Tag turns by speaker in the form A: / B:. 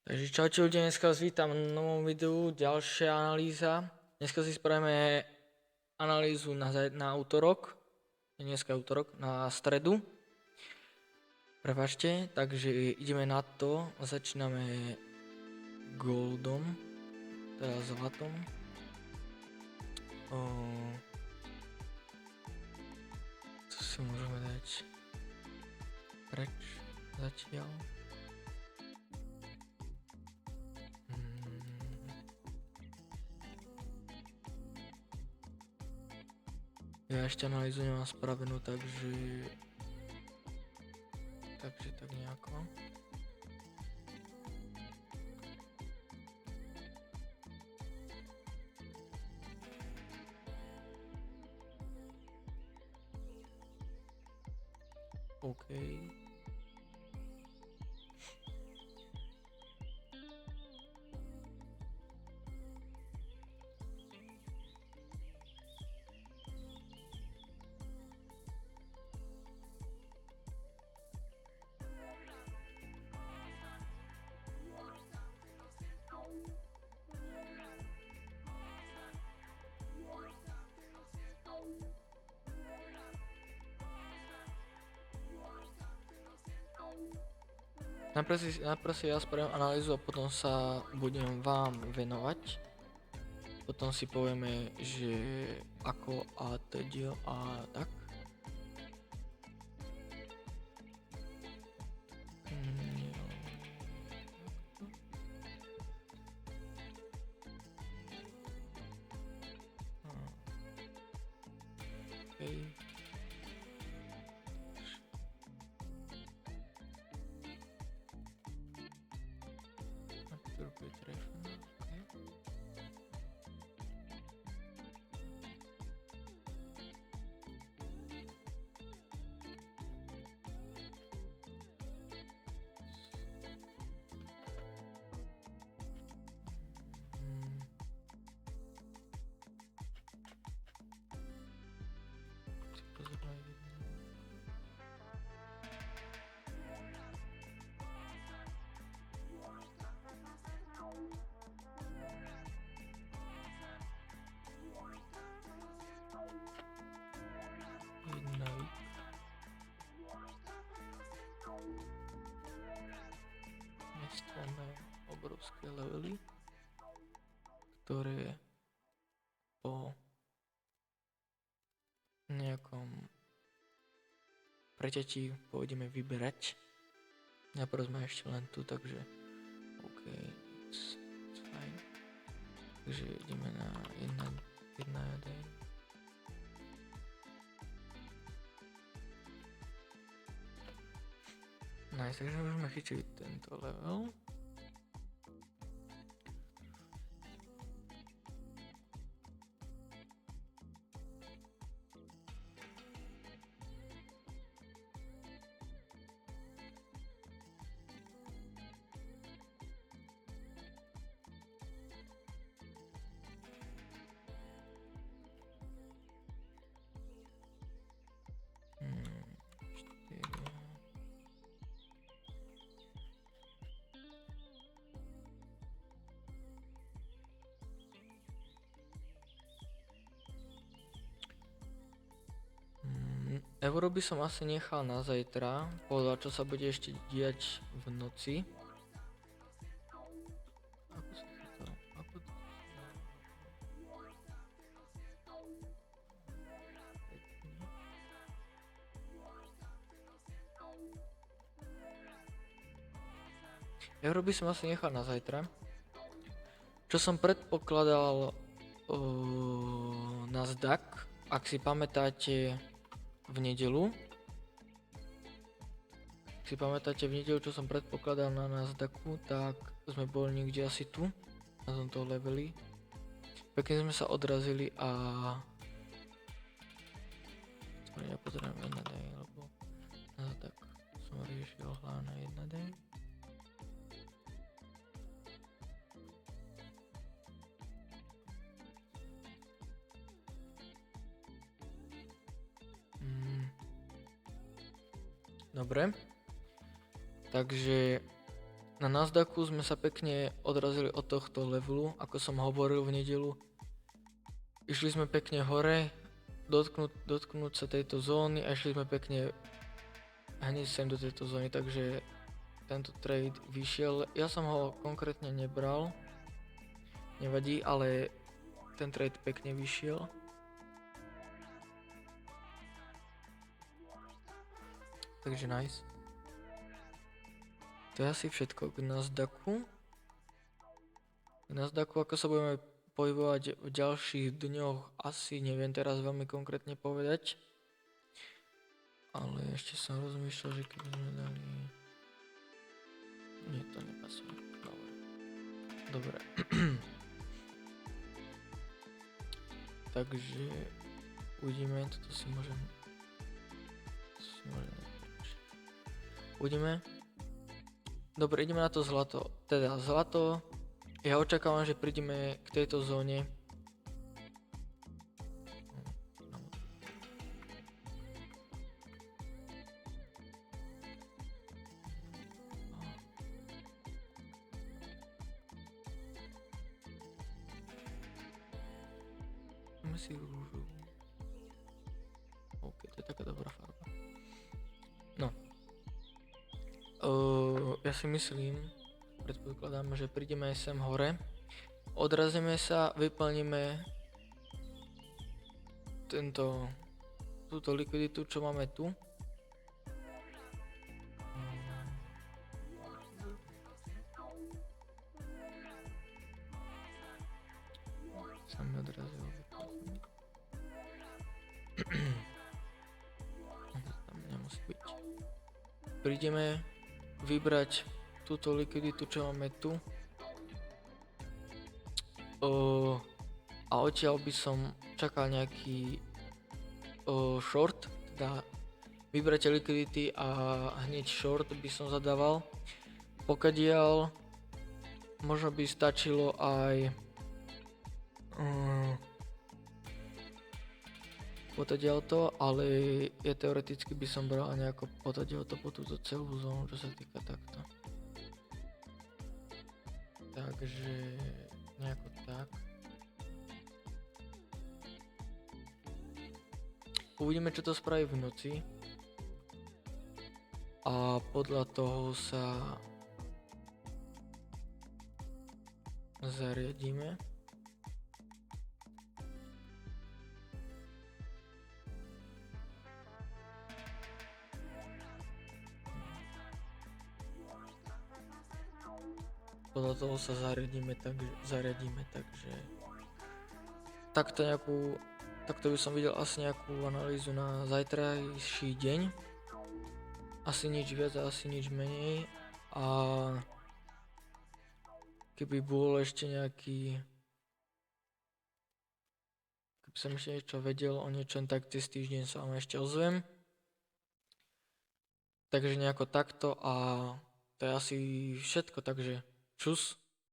A: Takže čaute ľudia, dneska vás vítam v novom videu, ďalšia analýza. Dneska si spravíme analýzu na útorok, dneska je útorok, na stredu. Prepáčte, takže ideme na to, začíname goldom, teda zlatom. Co si môžeme dať preč zatiaľ? Ja ešte analýzu nemám spravenú, takže tak nejako. OK. Najprv si ja spravím analýzu a potom sa budem vám venovať. Potom si povieme, že ako a teď a tak. Okay. Máme obrovské levely, ktoré po nejakom preťatí pôjdeme vyberať. Najprv sme ešte len tu, takže OK, it's fine. Takže ideme na 1. Nice, takže môžeme chytiť tento level. Euro by som asi nechal na zajtra, podľa čo sa bude ešte diať v noci. Euro by som asi nechal na zajtra. Čo som predpokladal Nasdaq, ak si pamätáte v nedeľu. Ak si pamätáte v nedeľu, čo som predpokladal na Nasdaqu, tak sme boli niekde asi tu, na tomto leveli. Pekne sme sa odrazili a ja pozerám 1 day, lebo Nasdaq som riešil hlavne 1 day. Dobre, takže Na Nasdaqu sme sa pekne odrazili od tohto levelu, ako som hovoril v nedelu. Išli sme pekne hore, dotknúť sa tejto zóny a išli sme pekne hneď sem do tejto zóny, takže tento trade vyšiel. Ja som ho konkrétne nebral, nevadí, ale ten trade pekne vyšiel. Takže nice. To je asi všetko k Nasdaqu. K Nasdaqu, ako sa budeme pohybovať v ďalších dňoch, asi neviem teraz veľmi konkrétne povedať. Ale ešte som rozmýšľal, že keby sme dali... Nie, to nepasuje. Dobre. Takže uvidíme, toto si môžem... Uvidíme. Dobre, ideme na to zlato. Teda zlato, ja očakávam, že prídeme k tejto zóne. Dáme si rúžu. OK, to je taká dobrá farba. No. Ja si myslím, predpokladám, že prídeme aj sem hore. Odrazíme sa, vyplníme túto likviditu, čo máme tu. Sa mi odrazilo. Tam nemusí byť. Prídeme vybrať túto likviditu, čo máme tu. A odtiaľ by som čakal nejaký short, teda vybrať likvidity a hneď short by som zadával. Pokiaľ možno by stačilo aj potadiaľto, ale ja teoreticky by som bral nejako potadiaľto po túto celú zónu, čo sa týka takto. Takže nejako tak. Uvidíme, čo to spraví v noci. A podľa toho sa zariadíme. Podľa toho sa zariadíme, takže takto by som videl asi nejakú analýzu na zajtrajší deň. Asi nič viac a asi nič menej. A keby bol ešte nejaký... Keby som ešte niečo vedel o niečom, tak cez týždeň sa vám ešte ozvem. Takže nejako takto a to je asi všetko, takže čus.